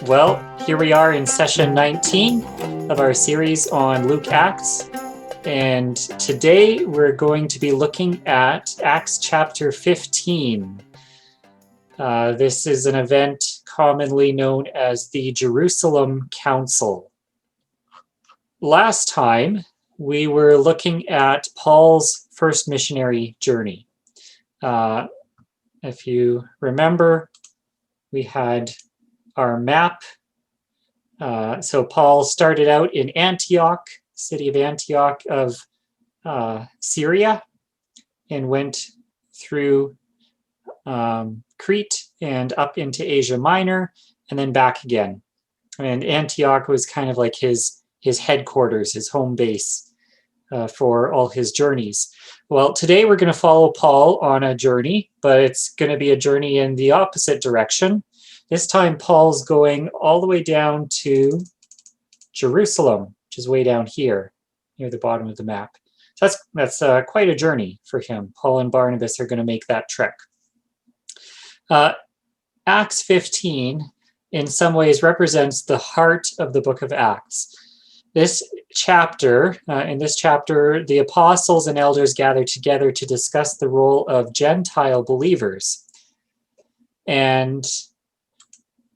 Well, here we are in session 19 of our series on Luke Acts. And today we're going to be looking at Acts chapter 15. This is an event commonly known as the Jerusalem Council. Last time we were looking at Paul's first missionary journey. If you remember, we had our map. So Paul started out in Antioch, city of Antioch of Syria, and went through Crete and up into Asia Minor, and then back again. And Antioch was kind of like his headquarters, his home base for all his journeys. Well, today we're going to follow Paul on a journey, but it's going to be a journey in the opposite direction. This time, Paul's going all the way down to Jerusalem, which is way down here, near the bottom of the map. So that's quite a journey for him. Paul and Barnabas are going to make that trek. Acts 15, in some ways, represents the heart of the book of Acts. This chapter, in this chapter, the apostles and elders gather together to discuss the role of Gentile believers. And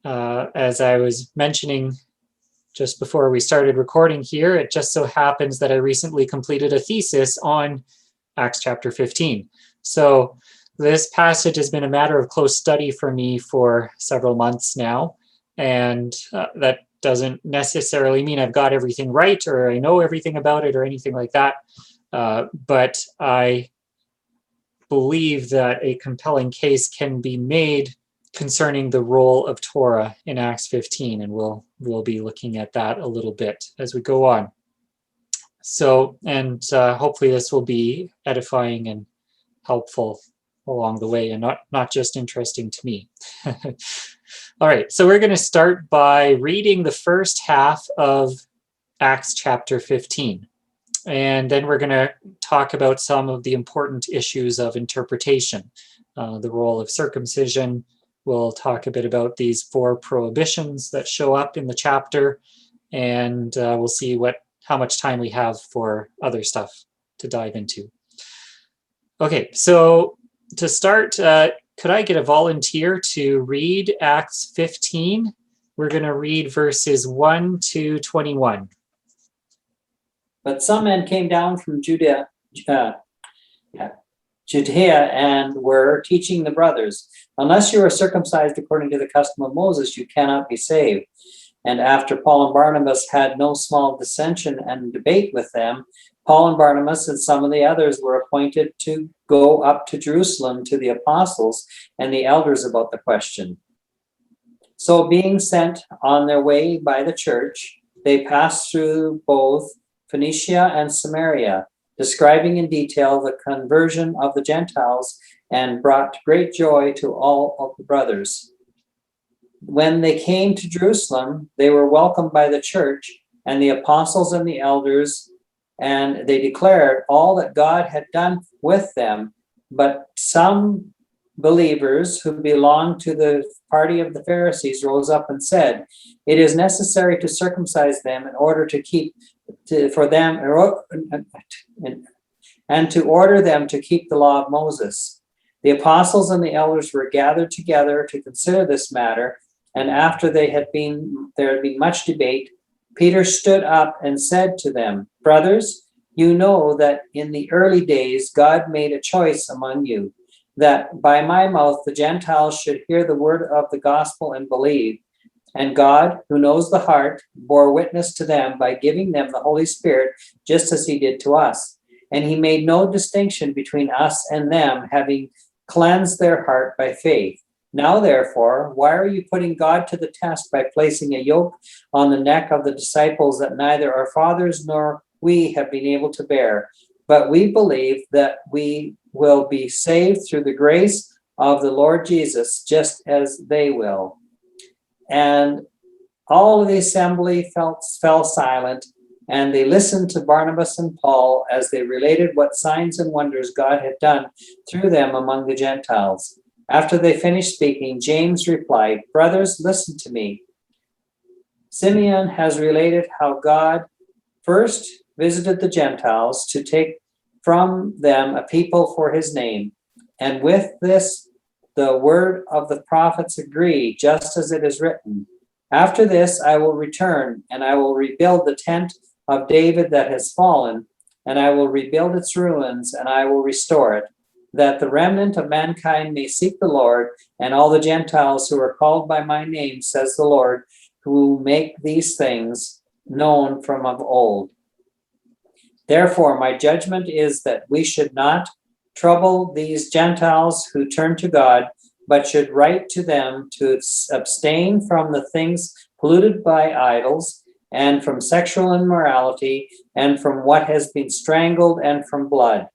as I was mentioning just before we started recording here, it just so happens that I recently completed a thesis on Acts chapter 15. So this passage has been a matter of close study for me for several months now, and that doesn't necessarily mean I've got everything right or I know everything about it or anything like that, but I believe that a compelling case can be made concerning the role of Torah in Acts 15, and we'll be looking at that a little bit as we go on. So, and hopefully this will be edifying and helpful along the way, and not just interesting to me. All right, so we're going to start by reading the first half of Acts chapter 15, and then we're going to talk about some of the important issues of interpretation, the role of circumcision. We'll talk a bit about these 4 prohibitions that show up in the chapter, and we'll see how much time we have for other stuff to dive into. Okay, so to start, could I get a volunteer to read Acts 15? We're going to read verses 1 to 21. But some men came down from Judea and were teaching the brothers, unless you are circumcised according to the custom of Moses, you cannot be saved. And after Paul and Barnabas had no small dissension and debate with them, Paul and Barnabas and some of the others were appointed to go up to Jerusalem to the apostles and the elders about the question. So being sent on their way by the church, they passed through both Phoenicia and Samaria, describing in detail the conversion of the Gentiles, and brought great joy to all of the brothers. When they came to Jerusalem, they were welcomed by the church and the apostles and the elders, and they declared all that God had done with them. But some believers who belonged to the party of the Pharisees rose up and said, "It is necessary to circumcise them in order to keep for them and to order them to keep the law of Moses." The apostles and the elders were gathered together to consider this matter, and after there had been much debate, Peter stood up and said to them, "Brothers, you know that in the early days God made a choice among you, that by my mouth the Gentiles should hear the word of the gospel and believe. And God, who knows the heart, bore witness to them by giving them the Holy Spirit, just as he did to us. And he made no distinction between us and them, having cleansed their heart by faith. Now, therefore, why are you putting God to the test by placing a yoke on the neck of the disciples that neither our fathers nor we have been able to bear? But we believe that we will be saved through the grace of the Lord Jesus, just as they will." And all of the assembly fell silent, and they listened to Barnabas and Paul as they related what signs and wonders God had done through them among the Gentiles. After they finished speaking, James replied, "Brothers, listen to me. Simeon has related how God first visited the Gentiles to take from them a people for his name. And with this, the word of the prophets agree, just as it is written. After this, I will return, and I will rebuild the tent of David that has fallen, and I will rebuild its ruins, and I will restore it, that the remnant of mankind may seek the Lord, and all the Gentiles who are called by my name, says the Lord, who make these things known from of old. Therefore, my judgment is that we should not trouble these Gentiles who turn to God, but should write to them to abstain from the things polluted by idols, and from sexual immorality, and from what has been strangled, and from blood.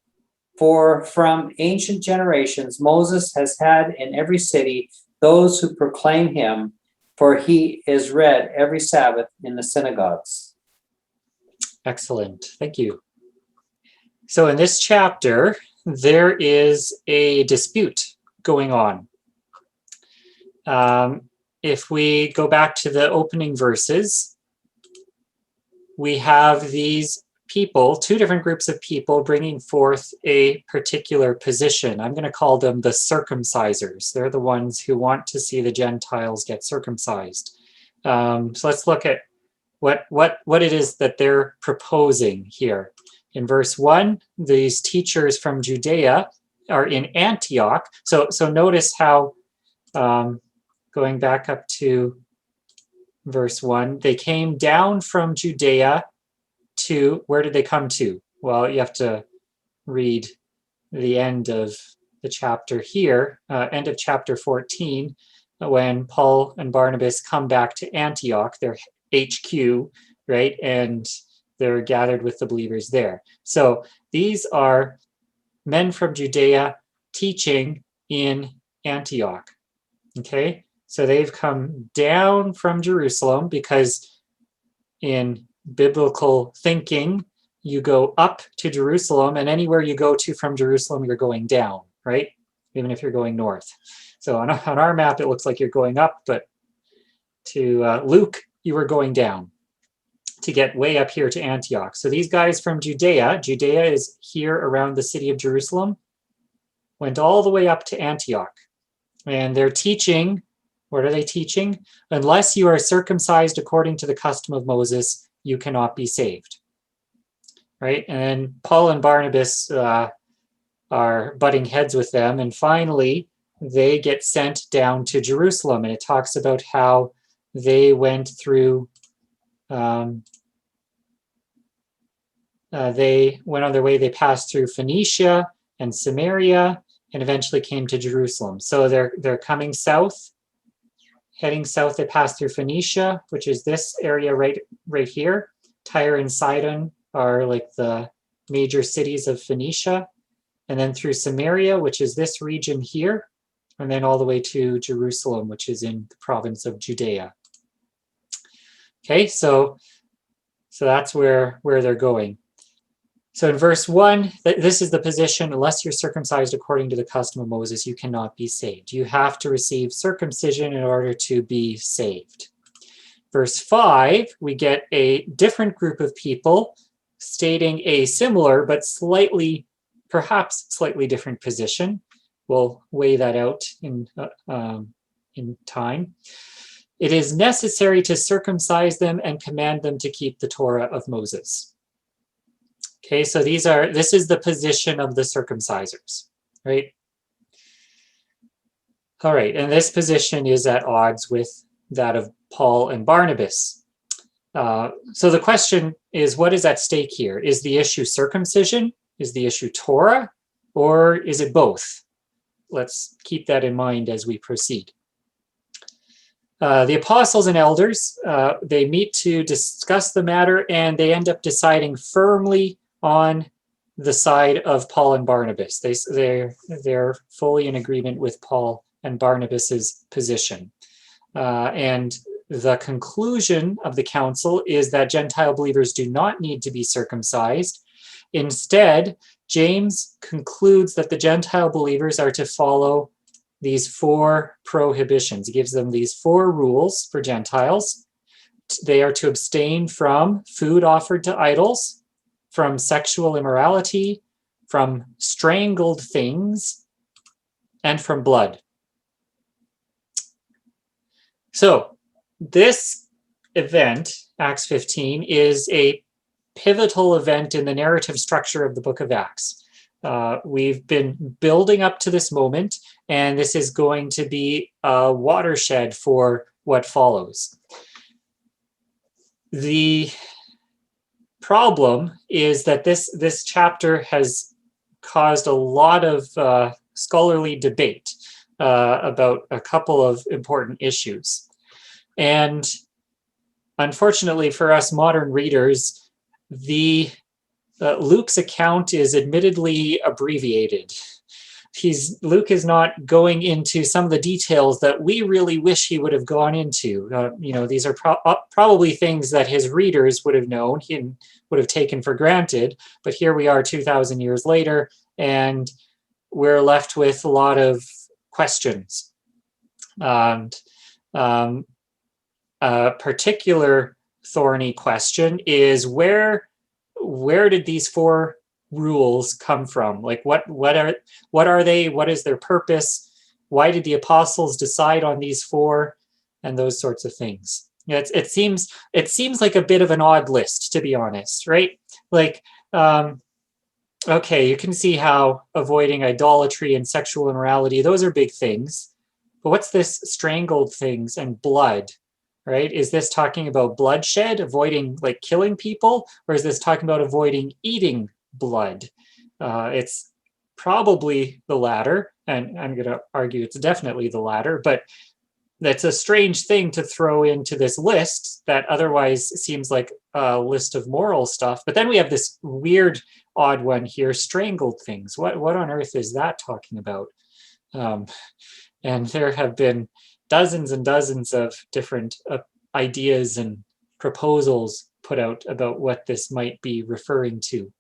For from ancient generations Moses has had in every city those who proclaim him, for he is read every Sabbath in the synagogues. Excellent. Thank you. So in this chapter, there is a dispute going on. If we go back to the opening verses, we have these people, two different groups of people, bringing forth a particular position. I'm going to call them the circumcisers. They're the ones who want to see the Gentiles get circumcised. So let's look at what it is that they're proposing here. In verse 1, these teachers from Judea are in Antioch. So notice how, going back up to verse 1, they came down from Judea to, where did they come to? Well, you have to read the end of the chapter here, end of chapter 14, when Paul and Barnabas come back to Antioch, their HQ, right? And they're gathered with the believers there. So these are men from Judea teaching in Antioch. Okay, so they've come down from Jerusalem because in biblical thinking, you go up to Jerusalem, and anywhere you go to from Jerusalem, you're going down, right? Even if you're going north. So on our map, it looks like you're going up, but to Luke, you were going down to get way up here to Antioch. So these guys from Judea is here around the city of Jerusalem, went all the way up to Antioch. And they're teaching, what are they teaching? Unless you are circumcised according to the custom of Moses, you cannot be saved. Right? And then Paul and Barnabas are butting heads with them. And finally, they get sent down to Jerusalem. And it talks about how they went through, they went on their way, they passed through Phoenicia and Samaria, and eventually came to Jerusalem. So they're coming south, heading south. They pass through Phoenicia, which is this area right here. Tyre and Sidon are like the major cities of Phoenicia, and then through Samaria, which is this region here, and then all the way to Jerusalem, which is in the province of Judea. Okay, so that's where they're going. So in verse 1, this is the position: unless you're circumcised according to the custom of Moses, you cannot be saved. You have to receive circumcision in order to be saved. Verse 5, we get a different group of people stating a similar but perhaps slightly different position. We'll weigh that out in time. It is necessary to circumcise them and command them to keep the Torah of Moses. Okay, so this is the position of the circumcisers, right? All right, and this position is at odds with that of Paul and Barnabas. So the question is, what is at stake here? Is the issue circumcision? Is the issue Torah? Or is it both? Let's keep that in mind as we proceed. The apostles and elders, they meet to discuss the matter, and they end up deciding firmly on the side of Paul and Barnabas. They're fully in agreement with Paul and Barnabas's position. And the conclusion of the council is that Gentile believers do not need to be circumcised. Instead, James concludes that the Gentile believers are to follow these 4 prohibitions. He gives them these 4 rules for Gentiles. they are to abstain from food offered to idols, from sexual immorality, from strangled things, and from blood. So this event, Acts 15, is a pivotal event in the narrative structure of the book of Acts. We've been building up to this moment, and this is going to be a watershed for what follows. The problem is that this chapter has caused a lot of scholarly debate about a couple of important issues. And unfortunately for us modern readers, Luke's account is admittedly abbreviated. Luke is not going into some of the details that we really wish he would have gone into. These are probably things that his readers would have known and would have taken for granted. But here we are 2,000 years later, and we're left with a lot of questions. And a particular thorny question is where did these four rules come from? Like what are they? What is their purpose? Why did the apostles decide on these four? And those sorts of things. It seems like a bit of an odd list, to be honest, right? Like, okay, you can see how avoiding idolatry and sexual immorality, those are big things. But what's this strangled things and blood? Right? Is this talking about bloodshed, avoiding like killing people, or is this talking about avoiding eating blood? It's probably the latter, and I'm going to argue it's definitely the latter, but that's a strange thing to throw into this list that otherwise seems like a list of moral stuff. But then we have this weird, odd one here, strangled things. What on earth is that talking about? And there have been dozens and dozens of different ideas and proposals put out about what this might be referring to.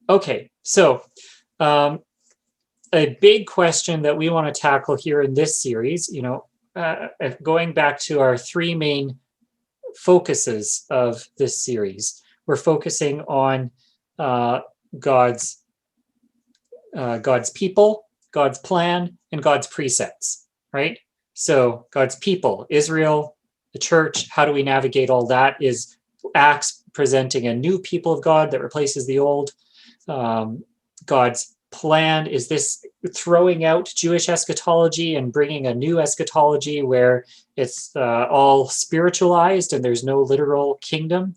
Okay, so a big question that we want to tackle here in this series, going back to our three main focuses of this series, we're focusing on God's people, God's plan, and God's precepts. Right? So God's people, Israel, the church, how do we navigate all that? Is Acts presenting a new people of God that replaces the old? God's plan, is this throwing out Jewish eschatology and bringing a new eschatology where it's all spiritualized and there's no literal kingdom?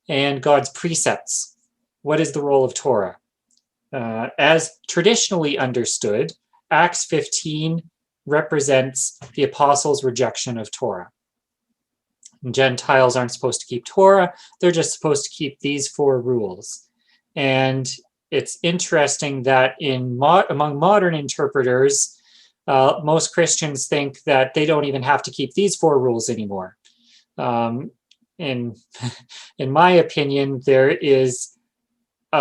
And God's precepts, what is the role of Torah? As traditionally understood, Acts 15 represents the apostles' rejection of Torah. And Gentiles aren't supposed to keep Torah, they're just supposed to keep these four rules. And it's interesting that among modern interpreters, most Christians think that they don't even have to keep these four rules anymore. In my opinion, there is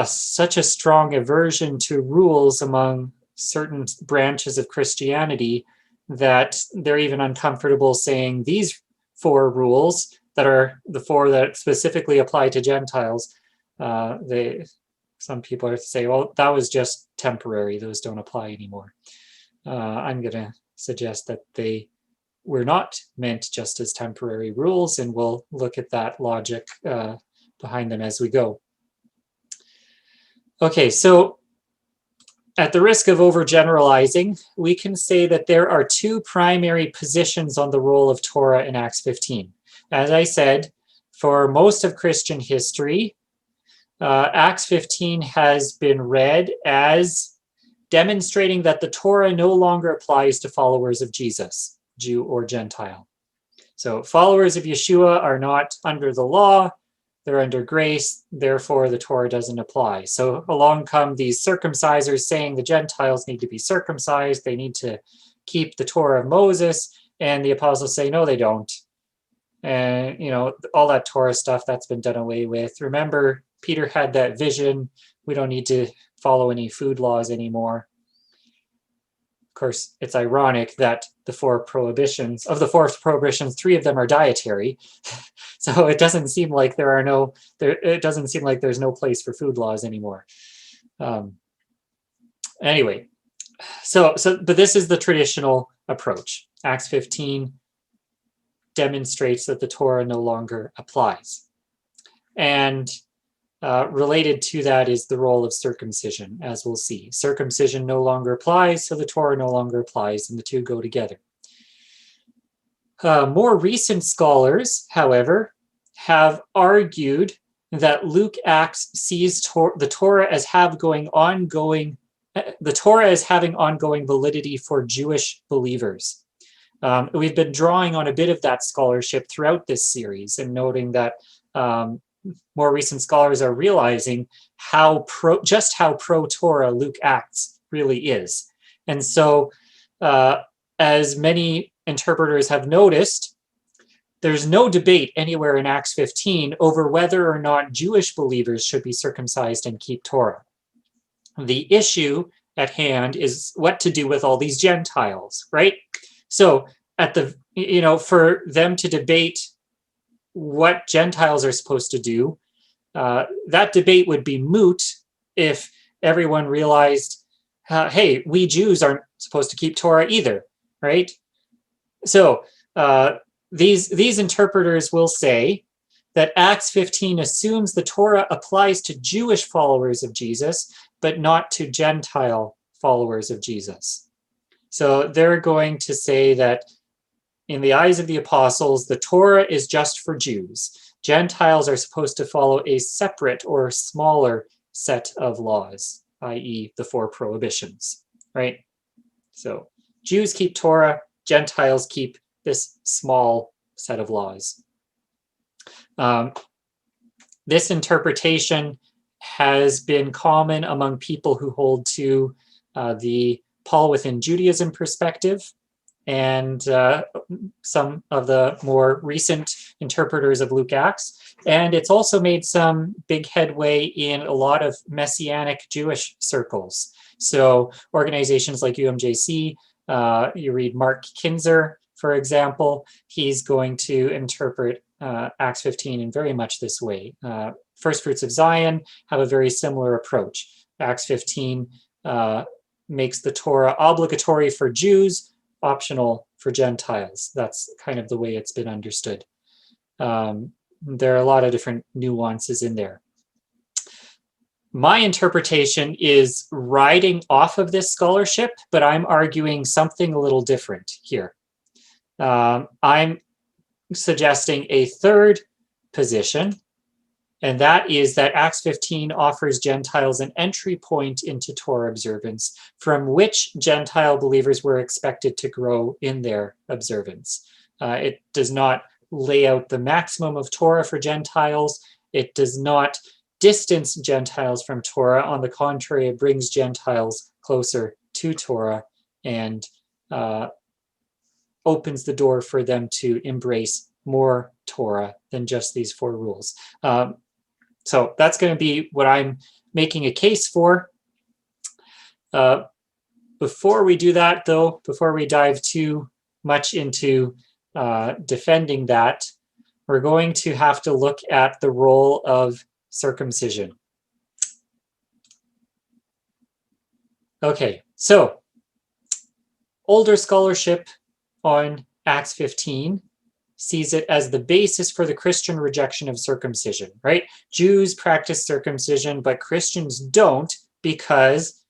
such a strong aversion to rules among certain branches of Christianity that they're even uncomfortable saying these four rules that are the four that specifically apply to Gentiles. Some people are to say, well, that was just temporary. Those don't apply anymore. I'm going to suggest that they were not meant just as temporary rules, and we'll look at that logic behind them as we go. Okay, so at the risk of overgeneralizing, we can say that there are two primary positions on the role of Torah in Acts 15. As I said, for most of Christian history, Acts 15 has been read as demonstrating that the Torah no longer applies to followers of Jesus, Jew or Gentile. So followers of Yeshua are not under the law, they're under grace, therefore the Torah doesn't apply. So along come these circumcisers saying the Gentiles need to be circumcised, they need to keep the Torah of Moses, and the apostles say, no, they don't. And, all that Torah stuff, that's been done away with. Remember, Peter had that vision, we don't need to follow any food laws anymore. Of course, it's ironic that the four prohibitions. Of the four prohibitions, three of them are dietary. So it doesn't seem like it doesn't seem like there's no place for food laws anymore. Anyway, but this is the traditional approach. Acts 15 demonstrates that the Torah no longer applies. And related to that is the role of circumcision, as we'll see. Circumcision no longer applies, so the Torah no longer applies, and the two go together. More recent scholars, however, have argued that Luke Acts sees the Torah as having ongoing validity for Jewish believers. We've been drawing on a bit of that scholarship throughout this series and noting that more recent scholars are realizing just how pro-Torah Luke Acts really is. And so, as many interpreters have noticed, there's no debate anywhere in Acts 15 over whether or not Jewish believers should be circumcised and keep Torah. The issue at hand is what to do with all these Gentiles, right? So for them to debate what Gentiles are supposed to do, that debate would be moot if everyone realized, hey, we Jews aren't supposed to keep Torah either, right? So these interpreters will say that Acts 15 assumes the Torah applies to Jewish followers of Jesus, but not to Gentile followers of Jesus. So they're going to say that in the eyes of the apostles, the Torah is just for Jews. Gentiles are supposed to follow a separate or smaller set of laws, i.e. the four prohibitions, right? So Jews keep Torah, Gentiles keep this small set of laws. This interpretation has been common among people who hold to the Paul within Judaism perspective, and some of the more recent interpreters of Luke Acts. And it's also made some big headway in a lot of Messianic Jewish circles. So organizations like UMJC, you read Mark Kinzer, for example, he's going to interpret Acts 15 in very much this way. First Fruits of Zion have a very similar approach. Acts 15 makes the Torah obligatory for Jews, optional for Gentiles. That's kind of the way it's been understood. There are a lot of different nuances in there. My interpretation is riding off of this scholarship, but I'm arguing something a little different here. I'm suggesting a third position, and that is that Acts 15 offers Gentiles an entry point into Torah observance from which Gentile believers were expected to grow in their observance. It does not lay out the maximum of Torah for Gentiles. It does not distance Gentiles from Torah. On the contrary, it brings Gentiles closer to Torah and opens the door for them to embrace more Torah than just these four rules. So that's going to be what I'm making a case for. Before we do that, though, before we dive too much into defending that, we're going to have to look at the role of circumcision. Okay, so older scholarship on Acts 15 sees it as the basis for the Christian rejection of circumcision, right? Jews practice circumcision, but Christians don't because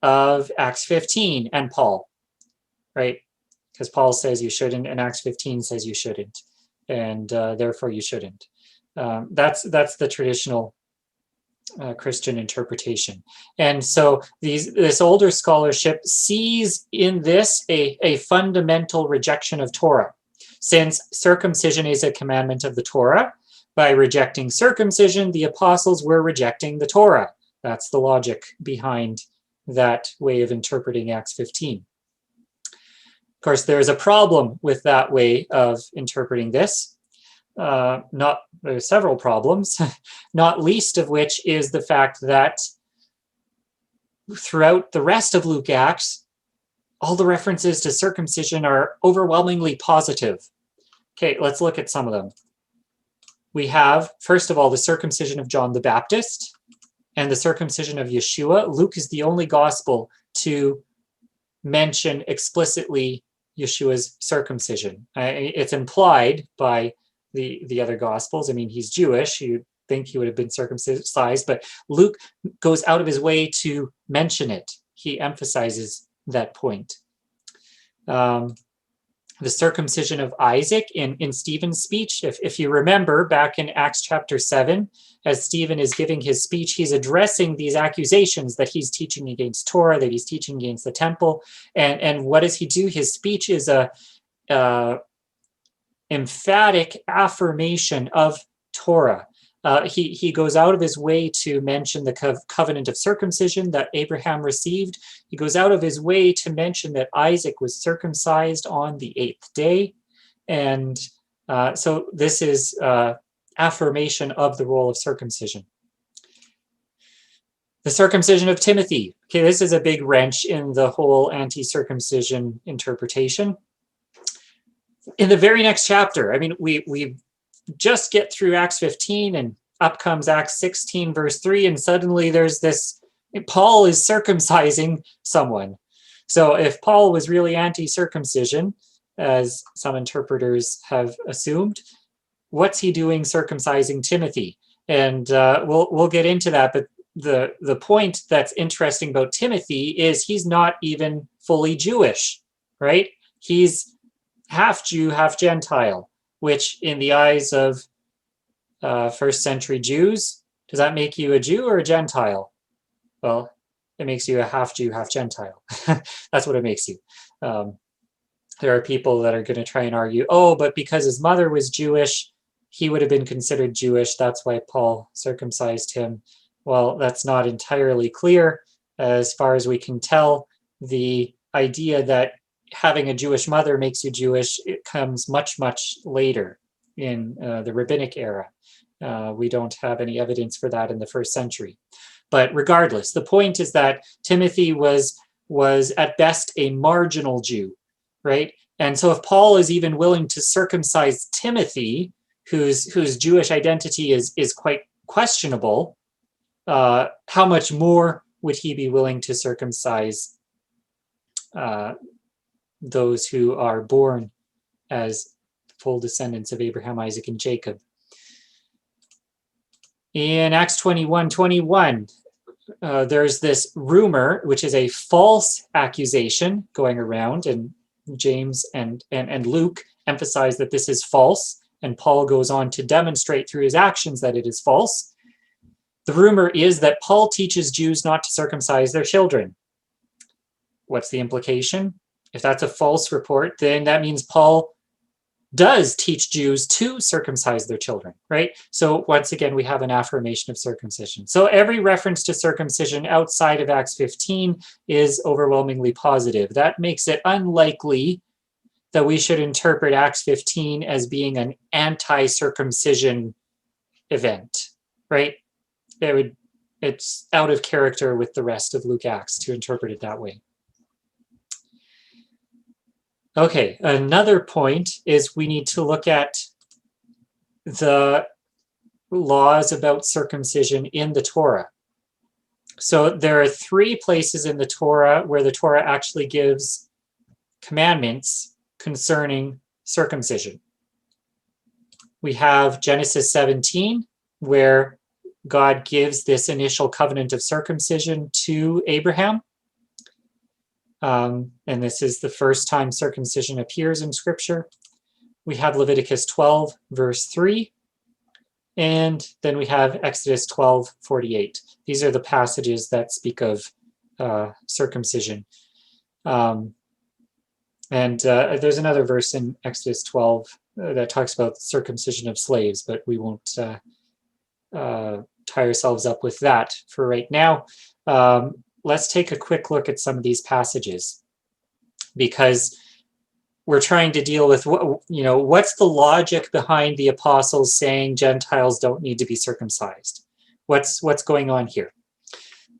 of Acts 15 and Paul, right? Because Paul says you shouldn't, and Acts 15 says you shouldn't, and therefore you shouldn't. That's the traditional Christian interpretation. And so this older scholarship sees in this a fundamental rejection of Torah. Since circumcision is a commandment of the Torah, by rejecting circumcision, the apostles were rejecting the Torah. That's the logic behind that way of interpreting Acts 15. Of course, there's a problem with that way of interpreting this. There's several problems, not least of which is the fact that throughout the rest of Luke Acts, all the references to circumcision are overwhelmingly positive. Okay, let's look at some of them. We have, first of all, the circumcision of John the Baptist and the circumcision of Yeshua. Luke is the only gospel to mention explicitly Yeshua's circumcision. It's implied by the other gospels. I mean, he's Jewish. You'd think he would have been circumcised, but Luke goes out of his way to mention it. He emphasizes that point. The circumcision of Isaac in Stephen's speech. If you remember back in Acts chapter 7, as Stephen is giving his speech, he's addressing these accusations that he's teaching against Torah, that he's teaching against the temple. And what does he do? His speech is a emphatic affirmation of Torah. He goes out of his way to mention the covenant of circumcision that Abraham received. He goes out of his way to mention that Isaac was circumcised on the 8th day. And so this is affirmation of the role of circumcision. The circumcision of Timothy. Okay, this is a big wrench in the whole anti-circumcision interpretation. In the very next chapter, I mean, we just get through Acts 15 and up comes Acts 16 verse 3, and suddenly there's this, Paul is circumcising someone. So if Paul was really anti-circumcision, as some interpreters have assumed, what's he doing circumcising Timothy? And we'll get into that, but the point that's interesting about Timothy is he's not even fully Jewish, right? He's half Jew, half Gentile, which in the eyes of first century Jews, does that make you a Jew or a Gentile? Well, it makes you a half Jew, half Gentile. That's what it makes you. There are people that are going to try and argue, oh, but because his mother was Jewish, he would have been considered Jewish. That's why Paul circumcised him. Well, that's not entirely clear. As far as we can tell, the idea that having a Jewish mother makes you Jewish, it comes much, much later in the rabbinic era. We don't have any evidence for that in the first century. But regardless, the point is that Timothy was at best a marginal Jew, right? And so if Paul is even willing to circumcise Timothy, whose Jewish identity is quite questionable, how much more would he be willing to circumcise those who are born as full descendants of Abraham, Isaac, and Jacob? In Acts 21:21, there's this rumor, which is a false accusation going around, and James and Luke emphasize that this is false, and Paul goes on to demonstrate through his actions that it is false. The rumor is that Paul teaches Jews not to circumcise their children. What's the implication? If that's a false report, then that means Paul does teach Jews to circumcise their children, right? So once again, we have an affirmation of circumcision. So every reference to circumcision outside of Acts 15 is overwhelmingly positive. That makes it unlikely that we should interpret Acts 15 as being an anti-circumcision event, right? It's out of character with the rest of Luke Acts to interpret it that way. Okay, another point is we need to look at the laws about circumcision in the Torah. So there are 3 places in the Torah where the Torah actually gives commandments concerning circumcision. We have Genesis 17, where God gives this initial covenant of circumcision to Abraham. And this is the first time circumcision appears in Scripture. We have Leviticus 12, verse 3. And then we have Exodus 12:48. These are the passages that speak of circumcision. And there's another verse in Exodus 12 that talks about circumcision of slaves, but we won't tie ourselves up with that for right now. Let's take a quick look at some of these passages, because we're trying to deal with what's the logic behind the apostles saying Gentiles don't need to be circumcised? What's going on here?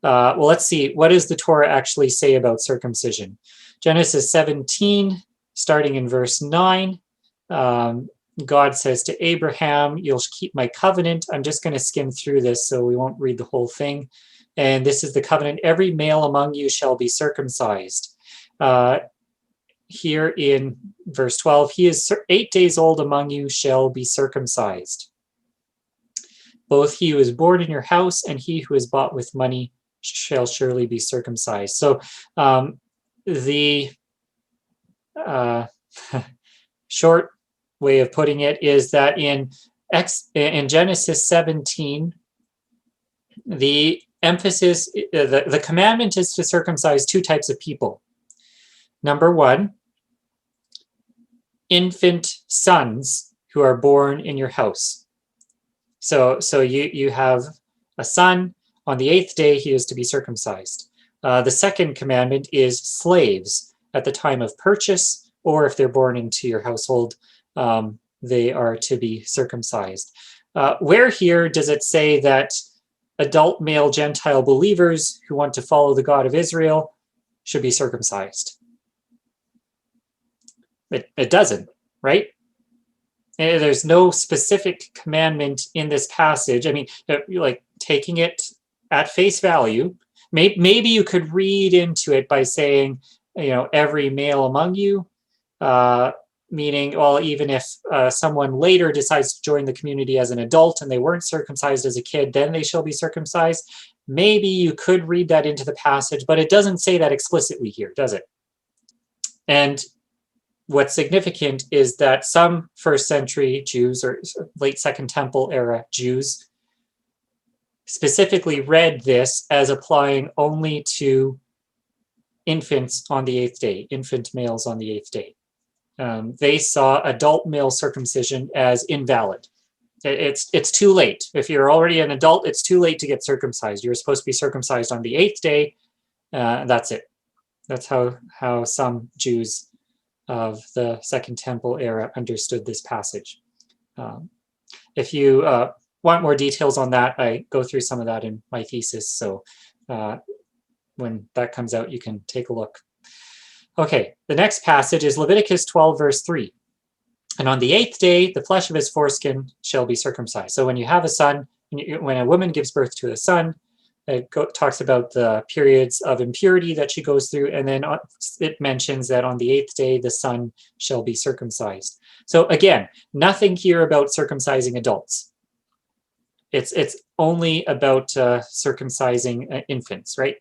Well, let's see. What does the Torah actually say about circumcision? Genesis 17, starting in verse 9, God says to Abraham, you'll keep my covenant. I'm just going to skim through this so we won't read the whole thing. And this is the covenant. Every male among you shall be circumcised. Here in verse 12, he is 8 days old among you shall be circumcised. Both he who is born in your house and he who is bought with money shall surely be circumcised. So the short way of putting it is that in Genesis 17, the emphasis, the commandment is to circumcise two types of people. Number one, infant sons who are born in your house. So you have a son, on the 8th day he is to be circumcised. The second commandment is slaves at the time of purchase, or if they're born into your household, they are to be circumcised. Where here does it say that adult male Gentile believers who want to follow the God of Israel should be circumcised? It doesn't, right? There's no specific commandment in this passage. I mean, like taking it at face value, maybe you could read into it by saying, every male among you, meaning, well, even if someone later decides to join the community as an adult and they weren't circumcised as a kid, then they shall be circumcised. Maybe you could read that into the passage, but it doesn't say that explicitly here, does it? And what's significant is that some first century Jews or late Second Temple era Jews specifically read this as applying only to infants on the 8th day, infant males on the 8th day. They saw adult male circumcision as invalid. It's too late. If you're already an adult, it's too late to get circumcised. You're supposed to be circumcised on the 8th day. That's it. That's how some Jews of the Second Temple era understood this passage. If you want more details on that, I go through some of that in my thesis. So when that comes out, you can take a look. Okay, the next passage is Leviticus 12, verse 3. And on the 8th day, the flesh of his foreskin shall be circumcised. So when you have a son, when a woman gives birth to a son, it talks about the periods of impurity that she goes through, and then it mentions that on the 8th day, the son shall be circumcised. So again, nothing here about circumcising adults. It's only about circumcising infants, right?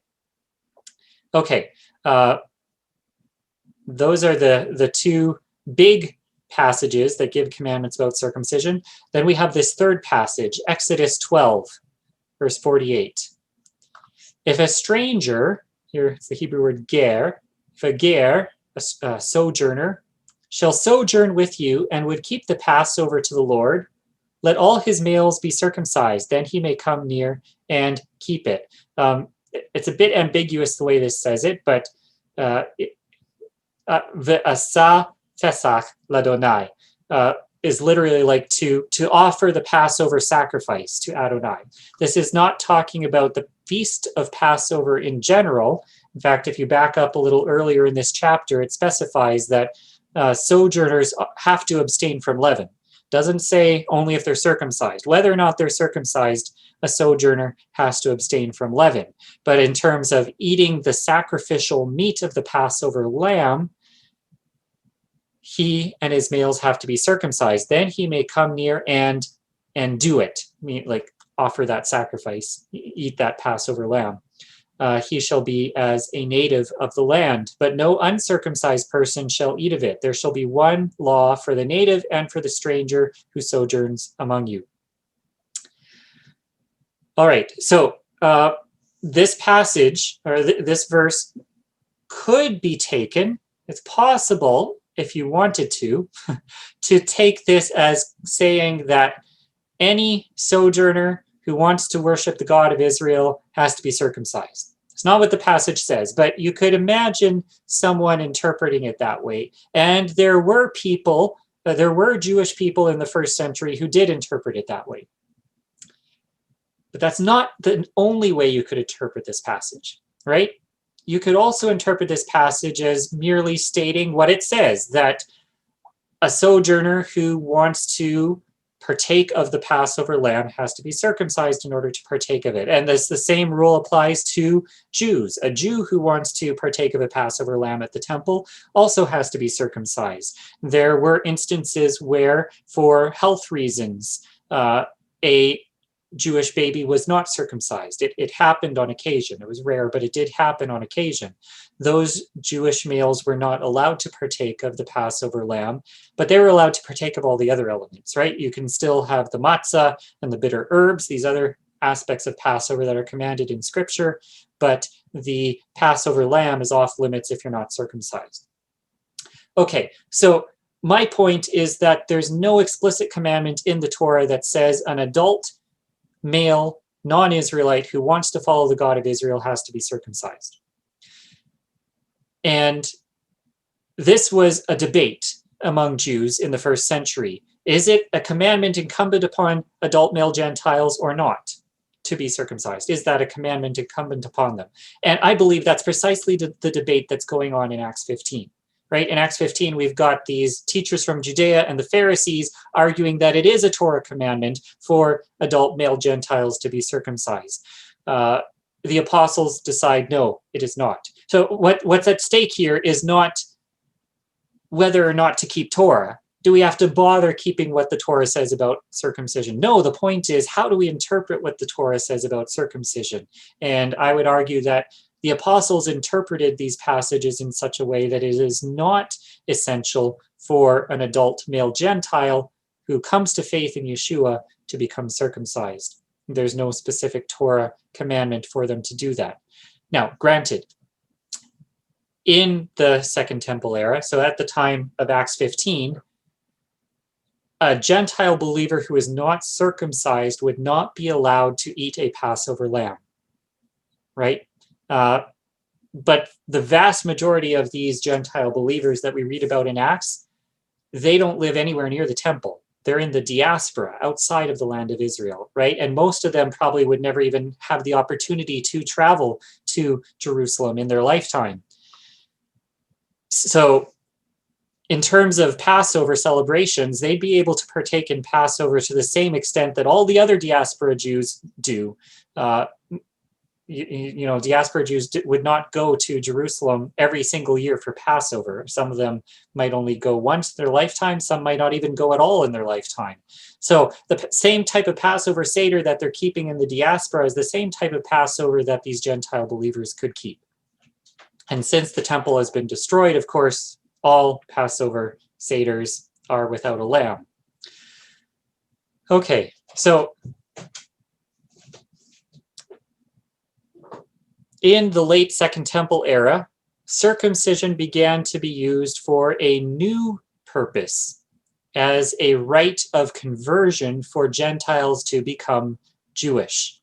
Okay, those are the two big passages that give commandments about circumcision. Then we have this third passage, Exodus 12, verse 48. If a stranger, here it's the Hebrew word ger, if a ger, a sojourner, shall sojourn with you and would keep the Passover to the Lord, let all his males be circumcised, then he may come near and keep it. It's a bit ambiguous the way this says it, but ve'asa fesach ladonai is literally like to offer the Passover sacrifice to Adonai. This is not talking about the feast of Passover in general. In fact, if you back up a little earlier in this chapter, it specifies that sojourners have to abstain from leaven. Doesn't say only if they're circumcised. Whether or not they're circumcised, a sojourner has to abstain from leaven. But in terms of eating the sacrificial meat of the Passover lamb, he and his males have to be circumcised. Then he may come near and do it. I mean, like offer that sacrifice, eat that Passover lamb. He shall be as a native of the land, but no uncircumcised person shall eat of it. There shall be one law for the native and for the stranger who sojourns among you. All right, so this passage, or this verse, could be taken, it's possible, if you wanted to take this as saying that any sojourner who wants to worship the God of Israel has to be circumcised. It's not what the passage says, but you could imagine someone interpreting it that way. And there were people, there were Jewish people in the first century who did interpret it that way. But that's not the only way you could interpret this passage, right? you could also interpret this passage as merely stating what it says, that a sojourner who wants to partake of the Passover lamb has to be circumcised in order to partake of it. And the same rule applies to Jews. A Jew who wants to partake of a Passover lamb at the temple also has to be circumcised. There were instances where, for health reasons, a Jewish baby was not circumcised. It happened on occasion. It was rare, but it did happen on occasion. Those Jewish males were not allowed to partake of the Passover lamb, but they were allowed to partake of all the other elements, right? You can still have the matzah and the bitter herbs, these other aspects of Passover that are commanded in Scripture, but the Passover lamb is off limits if you're not circumcised. Okay, so my point is that there's no explicit commandment in the Torah that says an adult male non-Israelite who wants to follow the God of Israel has to be circumcised. And this was a debate among Jews in the first century. Is it a commandment incumbent upon adult male Gentiles or not to be circumcised? Is that a commandment incumbent upon them? And I believe that's precisely the debate that's going on in Acts 15. Right? In Acts 15, we've got these teachers from Judea and the Pharisees arguing that it is a Torah commandment for adult male Gentiles to be circumcised. The apostles decide, no, it is not. So what's at stake here is not whether or not to keep Torah. Do we have to bother keeping what the Torah says about circumcision? No, the point is, how do we interpret what the Torah says about circumcision? And I would argue that the apostles interpreted these passages in such a way that it is not essential for an adult male Gentile who comes to faith in Yeshua to become circumcised. There's no specific Torah commandment for them to do that. Now, granted, in the Second Temple era, so at the time of Acts 15, a Gentile believer who is not circumcised would not be allowed to eat a Passover lamb, right? But the vast majority of these Gentile believers that we read about in Acts, they don't live anywhere near the temple. They're in the diaspora outside of the land of Israel, right? And most of them probably would never even have the opportunity to travel to Jerusalem in their lifetime. So in terms of Passover celebrations, they'd be able to partake in Passover to the same extent that all the other diaspora Jews do. Diaspora Jews would not go to Jerusalem every single year for Passover. Some of them might only go once in their lifetime. Some might not even go at all in their lifetime. So the same type of Passover Seder that they're keeping in the diaspora is the same type of Passover that these Gentile believers could keep. And since the temple has been destroyed, of course, all Passover Seders are without a lamb. Okay, so in the late Second Temple era, circumcision began to be used for a new purpose, as a rite of conversion for Gentiles to become Jewish.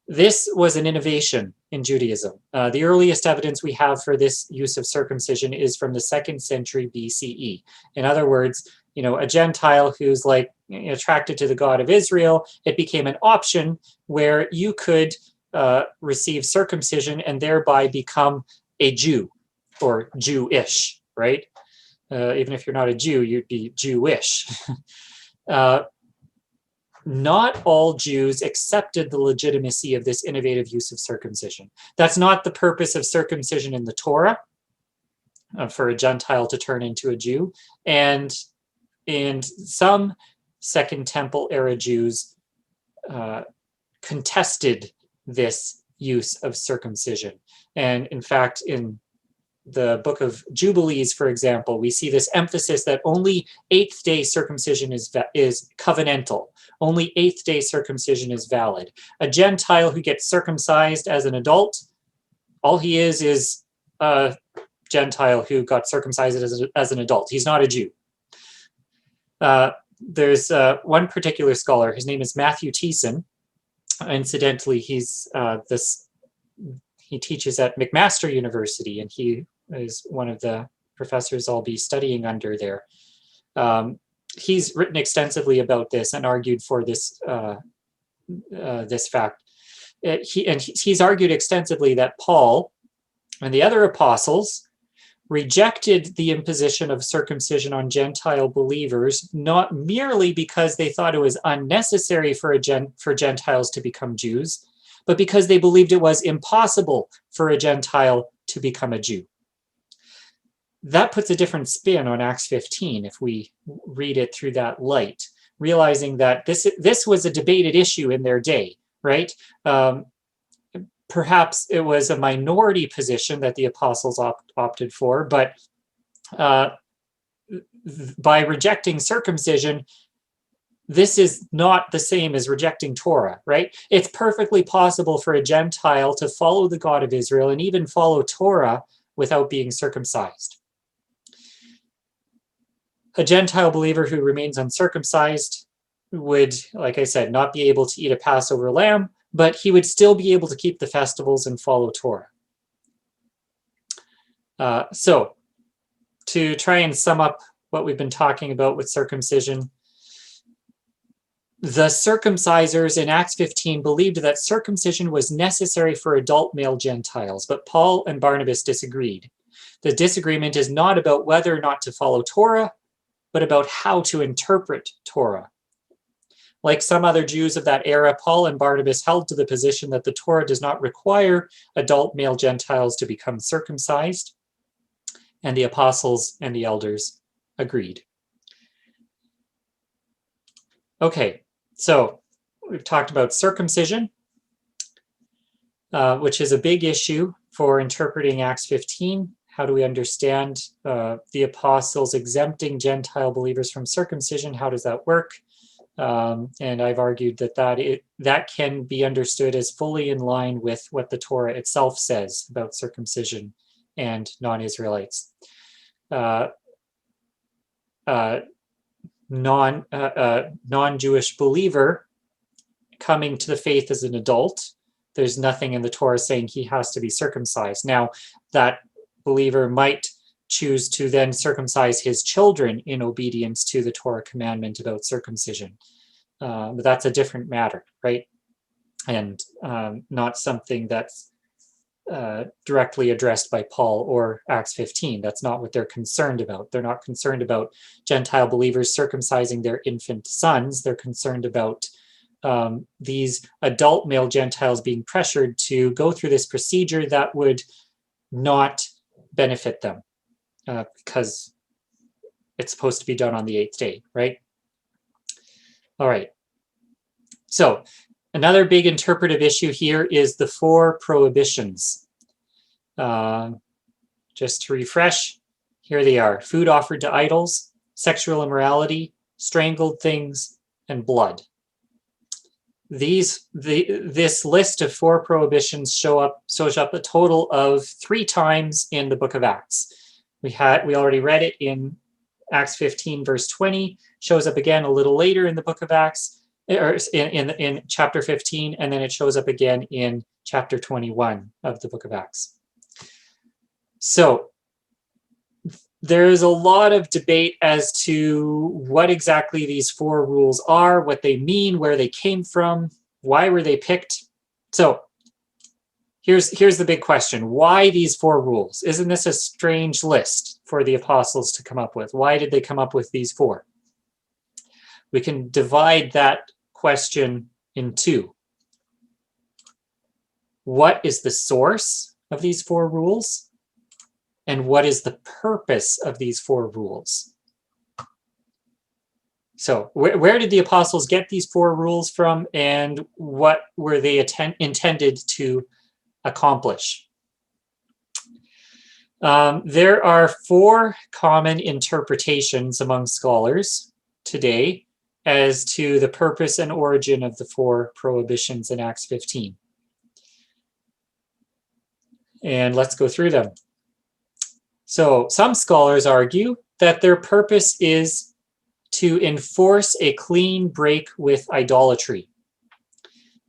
This was an innovation in Judaism. The earliest evidence we have for this use of circumcision is from the 2nd century BCE. In other words, a Gentile who's attracted to the God of Israel, it became an option where you could receive circumcision and thereby become a Jew or Jewish, right? Even if you're not a Jew, you'd be Jewish. Not all Jews accepted the legitimacy of this innovative use of circumcision. That's not the purpose of circumcision in the Torah, for a Gentile to turn into a Jew. And some Second Temple era Jews contested this use of circumcision. And in fact, in the book of Jubilees, for example, we see this emphasis that only 8th day circumcision is covenantal. Only 8th day circumcision is valid. A Gentile who gets circumcised as an adult, all he is a Gentile who got circumcised as an adult. He's not a Jew. There's one particular scholar, his name is Matthew Thiessen. Incidentally, he teaches at McMaster University, and he is one of the professors I'll be studying under there. He's written extensively about this and argued for this this fact. He's argued extensively that Paul And the other apostles rejected the imposition of circumcision on Gentile believers, not merely because they thought it was unnecessary for Gentiles to become Jews, but because they believed it was impossible for a Gentile to become a Jew. That puts a different spin on Acts 15 if we read it through that light, realizing that this was a debated issue in their day, right? Perhaps it was a minority position that the apostles opted for, but by rejecting circumcision, this is not the same as rejecting Torah, right? It's perfectly possible for a Gentile to follow the God of Israel and even follow Torah without being circumcised. A Gentile believer who remains uncircumcised would, like I said, not be able to eat a Passover lamb, but he would still be able to keep the festivals and follow Torah. So, to try and sum up what we've been talking about with circumcision, the circumcisers in Acts 15 believed that circumcision was necessary for adult male Gentiles, but Paul and Barnabas disagreed. The disagreement is not about whether or not to follow Torah, but about how to interpret Torah. Like some other Jews of that era, Paul and Barnabas held to the position that the Torah does not require adult male Gentiles to become circumcised, and the apostles and the elders agreed. Okay, so we've talked about circumcision, which is a big issue for interpreting Acts 15. How do we understand the apostles exempting Gentile believers from circumcision? How does that work? And I've argued that can be understood as fully in line with what the Torah itself says about circumcision and non-Israelites. Non-Jewish believer coming to the faith as an adult, there's nothing in the Torah saying he has to be circumcised. Now, that believer might choose to then circumcise his children in obedience to the Torah commandment about circumcision. But that's a different matter, right? And not something that's directly addressed by Paul or Acts 15. That's not what they're concerned about. They're not concerned about Gentile believers circumcising their infant sons. They're concerned about these adult male Gentiles being pressured to go through this procedure that would not benefit them because it's supposed to be done on the 8th day, right? All right. So another big interpretive issue here is the 4 prohibitions. Just to refresh, here they are: food offered to idols, sexual immorality, strangled things, and blood. This list of 4 prohibitions shows up a total of 3 times in the book of Acts. We already read it in Acts 15 verse 20, shows up again a little later in the book of Acts, or in chapter 15, and then it shows up again in chapter 21 of the book of Acts. So there is a lot of debate as to what exactly these 4 rules are, what they mean, where they came from, why were they picked. So here's the big question. Why these 4 rules? Isn't this a strange list for the apostles to come up with? Why did they come up with these 4? We can divide that question in 2. What is the source of these 4 rules? And what is the purpose of these 4 rules? So where did the apostles get these 4 rules from, and what were they intended to accomplish? There are 4 common interpretations among scholars today as to the purpose and origin of the 4 prohibitions in Acts 15. And let's go through them. So some scholars argue that their purpose is to enforce a clean break with idolatry.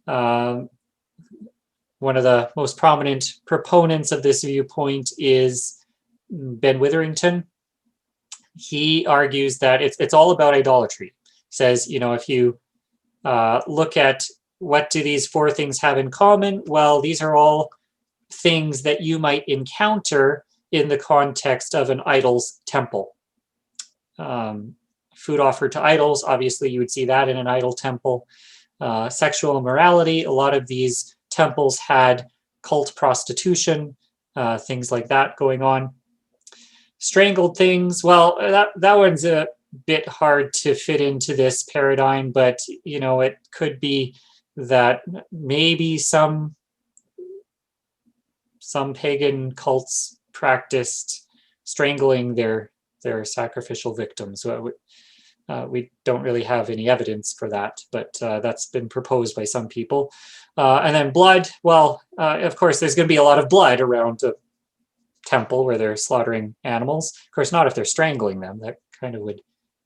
One of the most prominent proponents of this viewpoint is Ben Witherington. He argues that it's all about idolatry. He says, if you look at what do these 4 things have in common, well, these are all things that you might encounter in the context of an idol's temple. Food offered to idols, obviously you would see that in an idol temple. Sexual immorality, a lot of these temples had cult prostitution, things like that going on. Strangled things, well, that one's a bit hard to fit into this paradigm, but it could be that maybe some pagan cults practiced strangling their sacrificial victims. We don't really have any evidence for that, but that's been proposed by some people. And then blood, well, of course, there's going to be a lot of blood around a temple where they're slaughtering animals. Of course, not if they're strangling them. That kind of would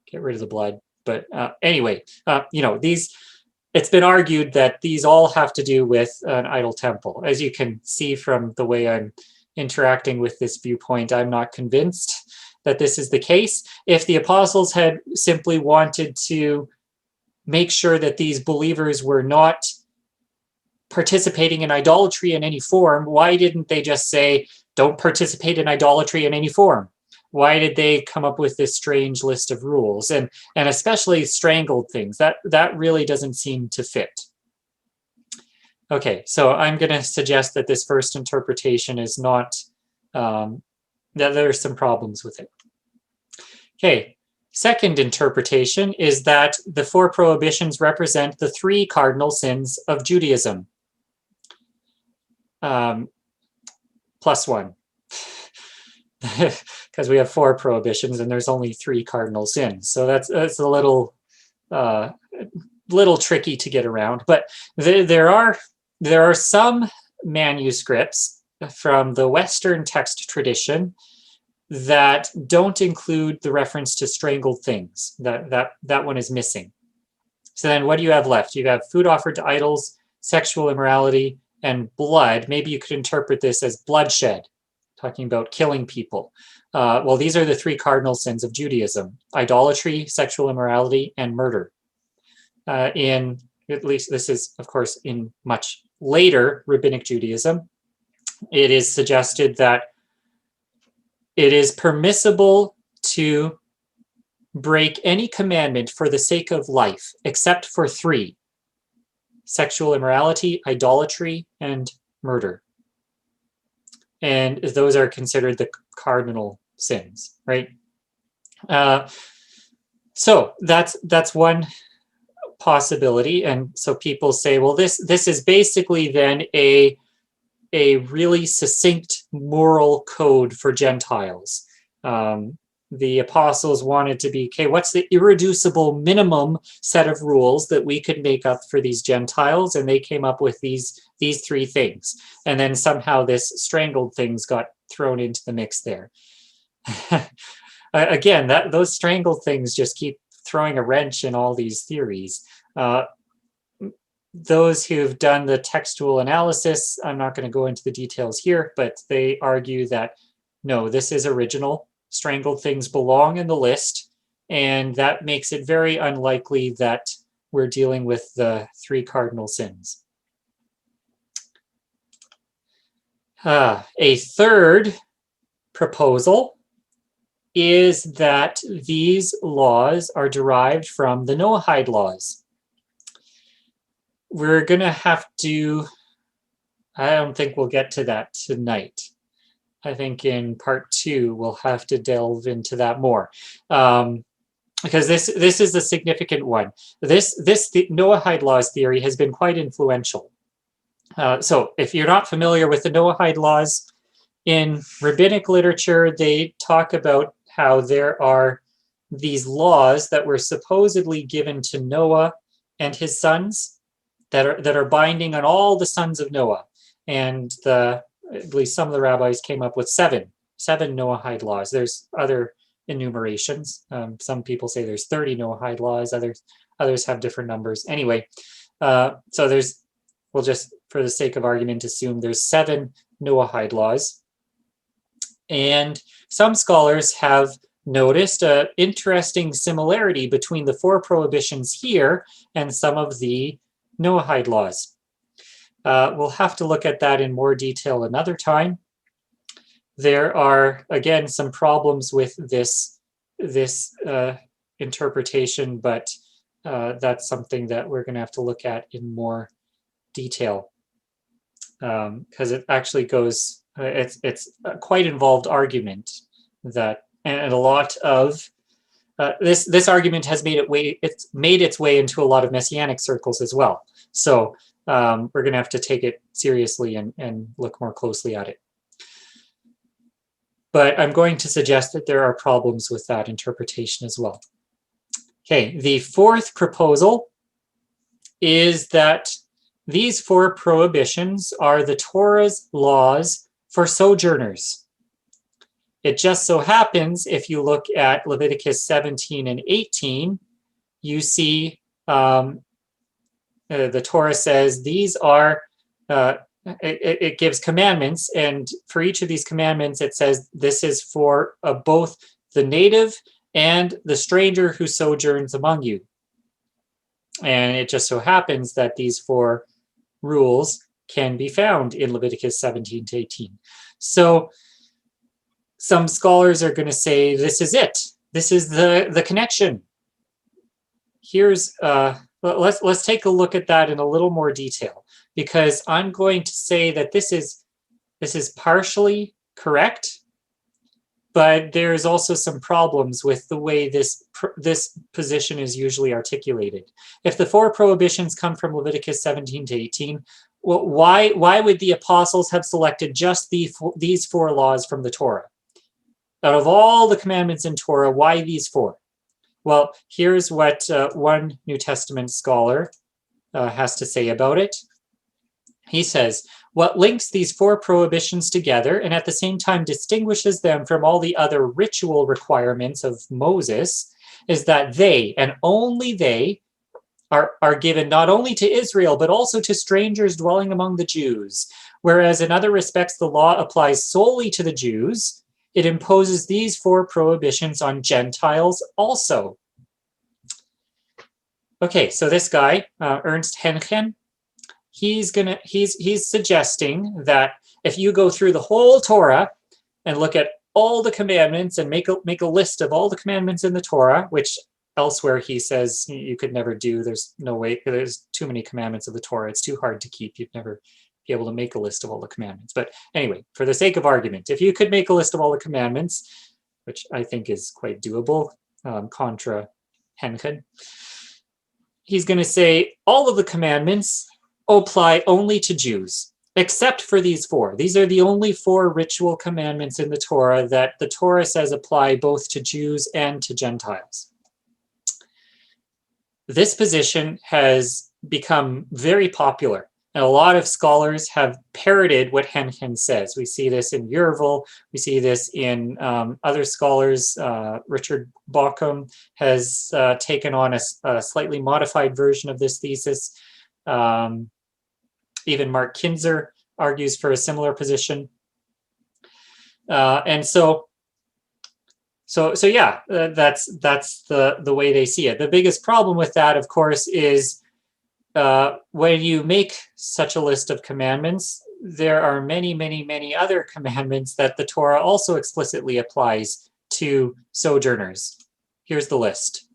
get rid of the blood. But anyway, it's been argued that these all have to do with an idol temple. As you can see from the way I'm interacting with this viewpoint, I'm not convinced that this is the case. If the apostles had simply wanted to make sure that these believers were not participating in idolatry in any form, why didn't they just say, don't participate in idolatry in any form? Why did they come up with this strange list of rules? And especially strangled things, that really doesn't seem to fit. Okay, so I'm going to suggest that this first interpretation is not, that there are some problems with it. Okay, second interpretation is that the 4 prohibitions represent the 3 cardinal sins of Judaism. Plus 1. Because we have 4 prohibitions and there's only 3 cardinal sins. So that's a little tricky to get around. But there are some manuscripts from the Western text tradition that don't include the reference to strangled things. That one is missing. So then what do you have left? You have food offered to idols, sexual immorality, and blood. Maybe you could interpret this as bloodshed, talking about killing people. Well, these are the 3 cardinal sins of Judaism: idolatry, sexual immorality, and murder. In at least this is, of course, in much later rabbinic Judaism, it is suggested that it is permissible to break any commandment for the sake of life, except for 3: sexual immorality, idolatry, and murder. And those are considered the cardinal sins, right? So that's one possibility. And so people say, well, this is basically then a really succinct moral code for Gentiles. The apostles wanted to be, okay, what's the irreducible minimum set of rules that we could make up for these Gentiles? And they came up with these 3 things. And then somehow this strangled things got thrown into the mix there. Again, those strangled things just keep throwing a wrench in all these theories. Those who've done the textual analysis, I'm not going to go into the details here, but they argue that, no, this is original. Strangled things belong in the list, and that makes it very unlikely that we're dealing with the 3 cardinal sins. A third proposal is that these laws are derived from the Noahide laws. We're going to have to, I don't think we'll get to that tonight. I think in part 2, we'll have to delve into that more. Because this is a significant one. The Noahide laws theory has been quite influential. So if you're not familiar with the Noahide laws, in rabbinic literature, they talk about how there are these laws that were supposedly given to Noah and his sons that are binding on all the sons of Noah. And at least some of the rabbis came up with seven Noahide laws. There's other enumerations. Some people say there's 30 Noahide laws. Others have different numbers. Anyway, so we'll just, for the sake of argument, assume there's 7 Noahide laws. And some scholars have noticed an interesting similarity between the 4 prohibitions here and some of the Noahide laws. We'll have to look at that in more detail another time. There are, again, some problems with this interpretation, but that's something that we're going to have to look at in more detail, because it actually goes, it's a quite involved argument that, and a lot of this argument has made its way into a lot of Messianic circles as well. So we're going to have to take it seriously and look more closely at it. But I'm going to suggest that there are problems with that interpretation as well. Okay, the fourth proposal is that these 4 prohibitions are the Torah's laws for sojourners. It just so happens, if you look at Leviticus 17 and 18, you see the Torah says these are, it gives commandments, and for each of these commandments it says this is for both the native and the stranger who sojourns among you. And it just so happens that these 4 rules can be found in Leviticus 17 to 18. So some scholars are going to say this is it. This is the connection. Here's let's take a look at that in a little more detail, because I'm going to say that this is partially correct, but there's also some problems with the way this position is usually articulated. If the 4 prohibitions come from Leviticus 17 to 18, well, why would the apostles have selected just these 4 laws from the Torah? Out of all the commandments in Torah, why these 4? Well, here's what one New Testament scholar has to say about it. He says, what links these 4 prohibitions together and at the same time distinguishes them from all the other ritual requirements of Moses is that they, and only they, are given not only to Israel, but also to strangers dwelling among the Jews. Whereas in other respects, the law applies solely to the Jews, it imposes these 4 prohibitions on Gentiles also. Okay, so this guy, Ernst Henchen, he's suggesting that if you go through the whole Torah and look at all the commandments and make a list of all the commandments in the Torah, which elsewhere he says you could never do, there's no way, there's too many commandments of the Torah, it's too hard to keep, you'd never be able to make a list of all the commandments. But anyway, for the sake of argument, if you could make a list of all the commandments, which I think is quite doable, contra Henchen, he's going to say all of the commandments apply only to Jews, except for these 4. These are the only 4 ritual commandments in the Torah that the Torah says apply both to Jews and to Gentiles. This position has become very popular, and a lot of scholars have parroted what Henchen says. We see this in Yerval, we see this in other scholars. Richard Bauckham has taken on a slightly modified version of this thesis. Even Mark Kinzer argues for a similar position. And so yeah, that's the way they see it. The biggest problem with that, of course, is when you make such a list of commandments, there are many other commandments that the Torah also explicitly applies to sojourners. Here's the list.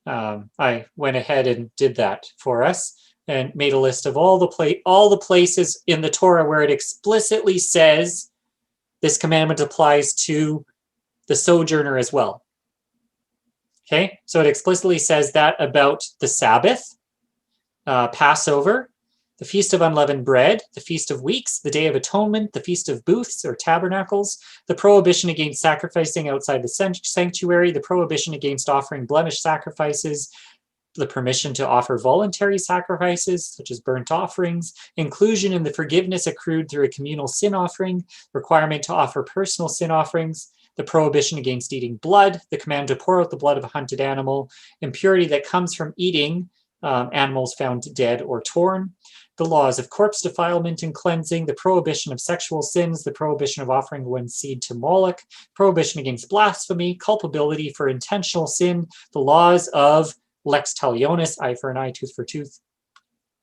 I went ahead and did that for us and made a list of all the places in the Torah where it explicitly says this commandment applies to the sojourner as well. Okay, so it explicitly says that about the Sabbath, Passover, the Feast of Unleavened Bread, the Feast of Weeks, the Day of Atonement, the Feast of Booths or Tabernacles, the prohibition against sacrificing outside the sanctuary, the prohibition against offering blemished sacrifices, the permission to offer voluntary sacrifices, such as burnt offerings, inclusion in the forgiveness accrued through a communal sin offering, requirement to offer personal sin offerings, the prohibition against eating blood, the command to pour out the blood of a hunted animal, impurity that comes from eating animals found dead or torn, the laws of corpse defilement and cleansing, the prohibition of sexual sins, the prohibition of offering one's seed to Moloch, prohibition against blasphemy, culpability for intentional sin, the laws of lex talionis, eye for an eye, tooth for tooth,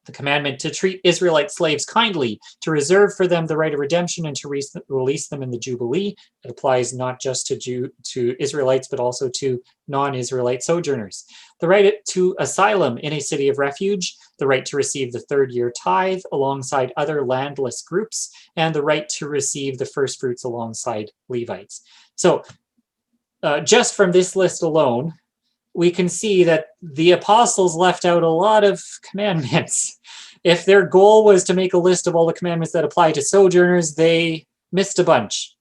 The commandment to treat Israelite slaves kindly, to reserve for them the right of redemption, and to release them in the Jubilee. It applies not just to Israelites, but also to non-Israelite sojourners. The right to asylum in a city of refuge, the right to receive the third-year tithe alongside other landless groups, and the right to receive the first fruits alongside Levites. So just from this list alone, we can see that the apostles left out a lot of commandments. If their goal was to make a list of all the commandments that apply to sojourners, they missed a bunch.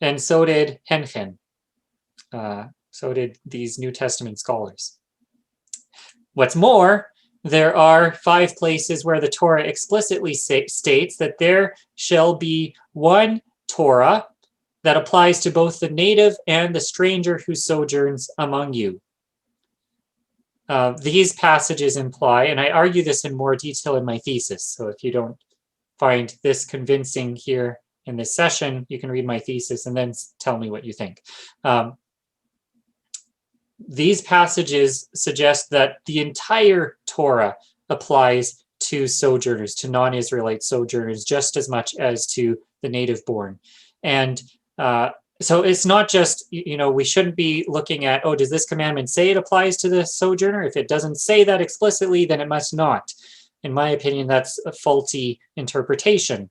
And so did Henchen. So did these New Testament scholars. What's more, there are 5 places where the Torah explicitly states that there shall be one Torah that applies to both the native and the stranger who sojourns among you. These passages imply, and I argue this in more detail in my thesis, so if you don't find this convincing here in this session, you can read my thesis and then tell me what you think. These passages suggest that the entire Torah applies to sojourners, to non-Israelite sojourners, just as much as to the native born. And so it's not just, we shouldn't be looking at, oh, does this commandment say it applies to the sojourner? If it doesn't say that explicitly, then it must not. In my opinion, that's a faulty interpretation.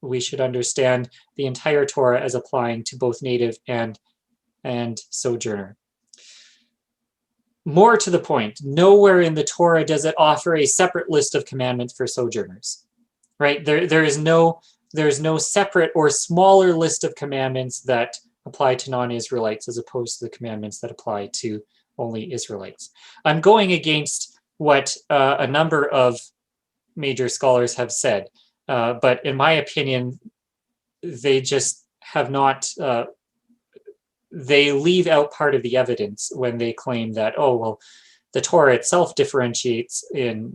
We should understand the entire Torah as applying to both native and sojourner. More to the point, nowhere in the Torah does it offer a separate list of commandments for sojourners, right? There's no separate or smaller list of commandments that apply to non-Israelites as opposed to the commandments that apply to only Israelites. I'm going against what a number of major scholars have said, but in my opinion, they just have not, they leave out part of the evidence when they claim that, oh, well, the Torah itself differentiates in,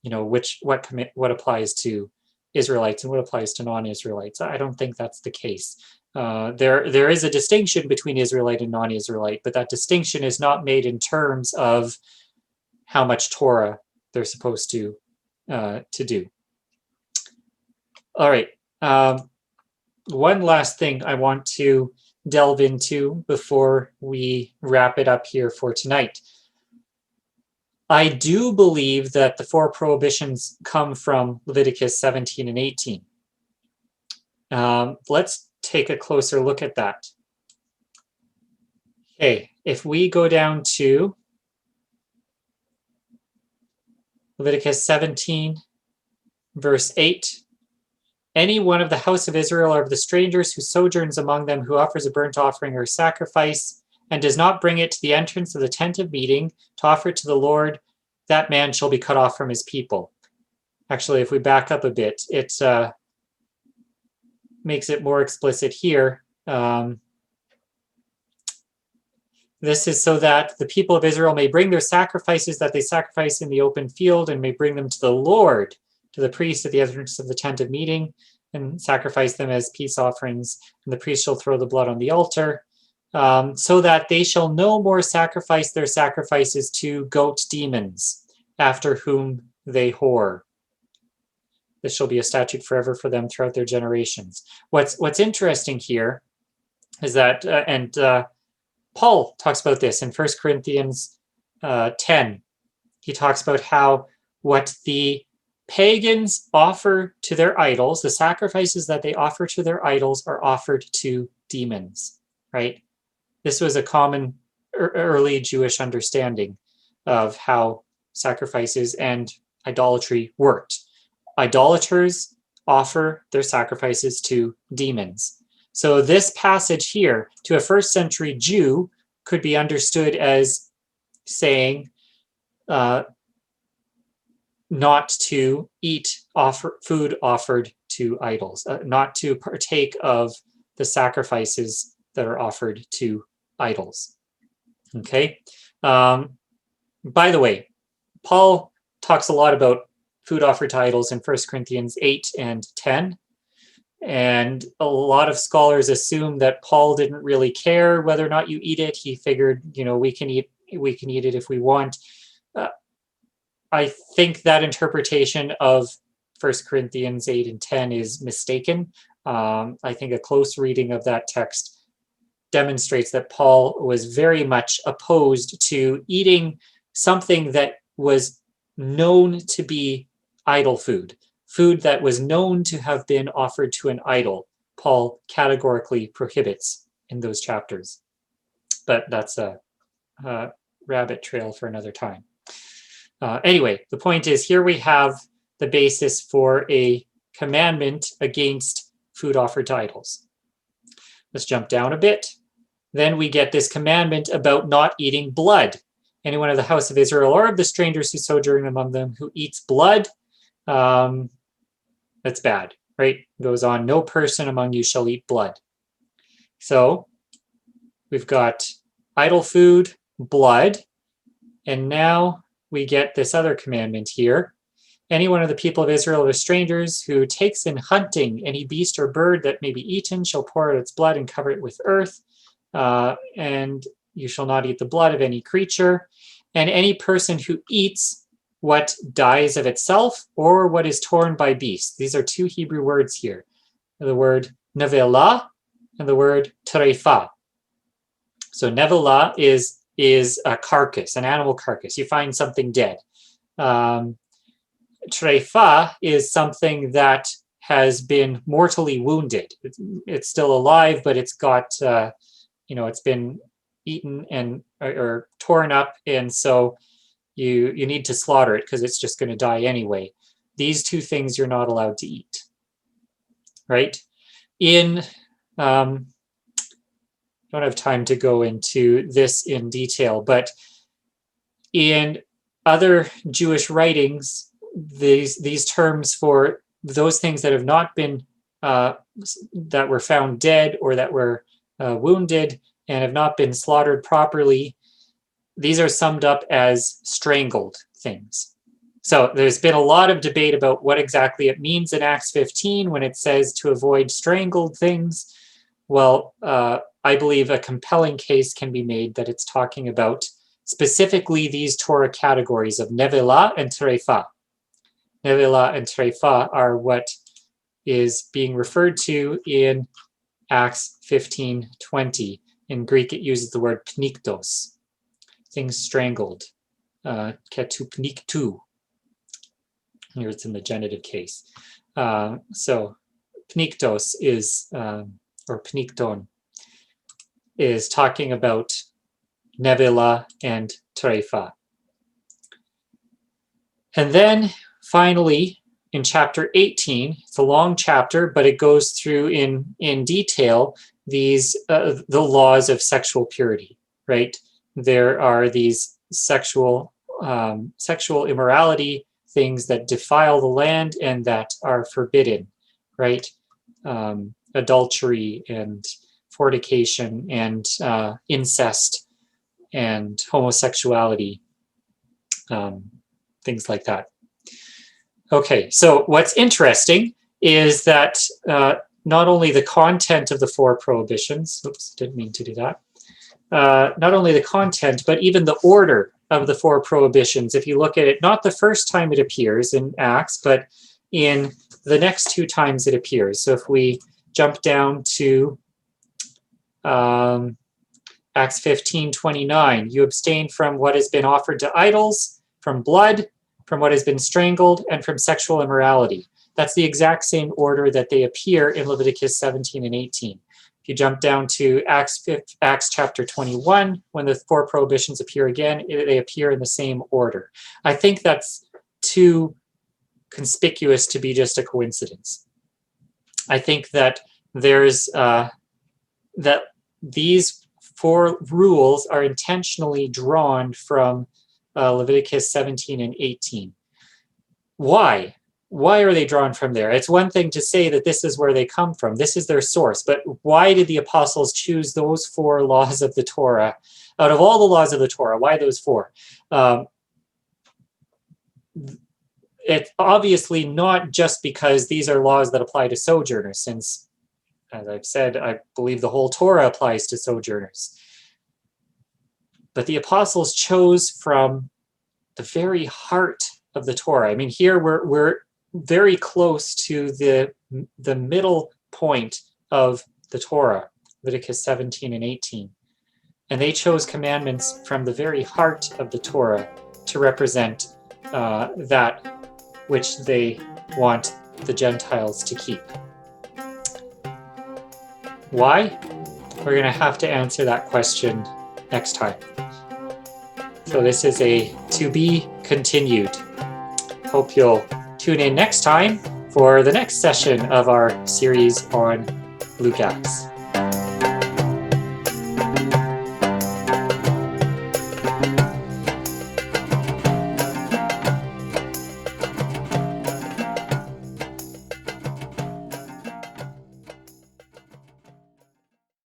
what applies to Israelites and what applies to non-Israelites. I don't think that's the case. There is a distinction between Israelite and non-Israelite, but that distinction is not made in terms of how much Torah they're supposed to do. All right. One last thing I want to delve into before we wrap it up here for tonight. I do believe that the 4 prohibitions come from Leviticus 17 and 18. Let's take a closer look at that. Okay, if we go down to Leviticus 17, verse 8, any one of the house of Israel or of the strangers who sojourns among them who offers a burnt offering or sacrifice and does not bring it to the entrance of the tent of meeting to offer it to the Lord, that man shall be cut off from his people. Actually, if we back up a bit, it makes it more explicit here. This is so that the people of Israel may bring their sacrifices that they sacrifice in the open field and may bring them to the Lord, to the priest at the entrance of the tent of meeting, and sacrifice them as peace offerings. And the priest shall throw the blood on the altar, so that they shall no more sacrifice their sacrifices to goat demons, after whom they whore. This shall be a statute forever for them throughout their generations. What's interesting here is that, Paul talks about this in 1 Corinthians 10. He talks about how what the pagans offer to their idols, the sacrifices that they offer to their idols, are offered to demons, right? This was a common early Jewish understanding of how sacrifices and idolatry worked. Idolaters offer their sacrifices to demons. So this passage here, to a first century Jew, could be understood as saying, not to eat food offered to idols, not to partake of the sacrifices that are offered to idols. Okay. By the way, Paul talks a lot about food offered to idols in 1 Corinthians 8 and 10. And a lot of scholars assume that Paul didn't really care whether or not you eat it. He figured, we can eat it if we want. I think that interpretation of 1 Corinthians 8 and 10 is mistaken. I think a close reading of that text demonstrates that Paul was very much opposed to eating something that was known to be idol food, food that was known to have been offered to an idol. Paul categorically prohibits in those chapters. But that's a rabbit trail for another time. Anyway, the point is, here we have the basis for a commandment against food offered to idols. Let's jump down a bit. Then we get this commandment about not eating blood. Anyone of the house of Israel or of the strangers who sojourn among them who eats blood, that's bad, right? It goes on, no person among you shall eat blood. So we've got idol food, blood, and now we get this other commandment here. Any one of the people of Israel or strangers who takes in hunting any beast or bird that may be eaten shall pour out its blood and cover it with earth. And you shall not eat the blood of any creature. And any person who eats what dies of itself or what is torn by beasts. These are two Hebrew words here. The word nevelah and the word trefa. So nevelah is a carcass, an animal carcass. You find something dead. Trefa is something that has been mortally wounded. It's still alive, but it's got, it's been eaten and or torn up, and so you need to slaughter it because it's just going to die anyway. These two things you're not allowed to eat, right? Don't have time to go into this in detail, but in other Jewish writings, these terms for those things that have not been that were found dead or that were wounded and have not been slaughtered properly, these are summed up as strangled things. So there's been a lot of debate about what exactly it means in Acts 15 when it says to avoid strangled things. Well, I believe a compelling case can be made that it's talking about specifically these Torah categories of nevelah and trefa. Nevelah and trefa are what is being referred to in Acts 15:20. In Greek, it uses the word pniktos, things strangled, ketupniktu. Here it's in the genitive case. So pniktos is, or pnikton, is talking about nevelah and trefa. And then finally, in chapter 18, it's a long chapter, but it goes through in detail these the laws of sexual purity, right? There are these sexual immorality, things that defile the land and that are forbidden, right? Adultery and fornication and incest and homosexuality, things like that. Okay, so what's interesting is that not only the content of the four prohibitions, oops, didn't mean to do that, not only the content, but even the order of the four prohibitions, if you look at it, not the first time it appears in Acts, but in the next two times it appears. So if we jump down to Acts 15:29, you abstain from what has been offered to idols, from blood, from what has been strangled, and from sexual immorality. That's the exact same order that they appear in Leviticus 17 and 18. If you jump down to Acts chapter 21, when the four prohibitions appear again, they appear in the same order. I think that's too conspicuous to be just a coincidence. I think that there's that these four rules are intentionally drawn from Leviticus 17 and 18. Why? Why are they drawn from there? It's one thing to say that this is where they come from. This is their source. But why did the apostles choose those four laws of the Torah? Out of all the laws of the Torah, why those four? It's obviously not just because these are laws that apply to sojourners, since, as I've said, I believe the whole Torah applies to sojourners. But the apostles chose from the very heart of the Torah. I mean, here we're very close to the middle point of the Torah, Leviticus 17 and 18. And they chose commandments from the very heart of the Torah to represent that which they want the Gentiles to keep. Why? We're going to have to answer that question next time. So this is a to be continued. Hope you'll tune in next time for the next session of our series on Luke Acts.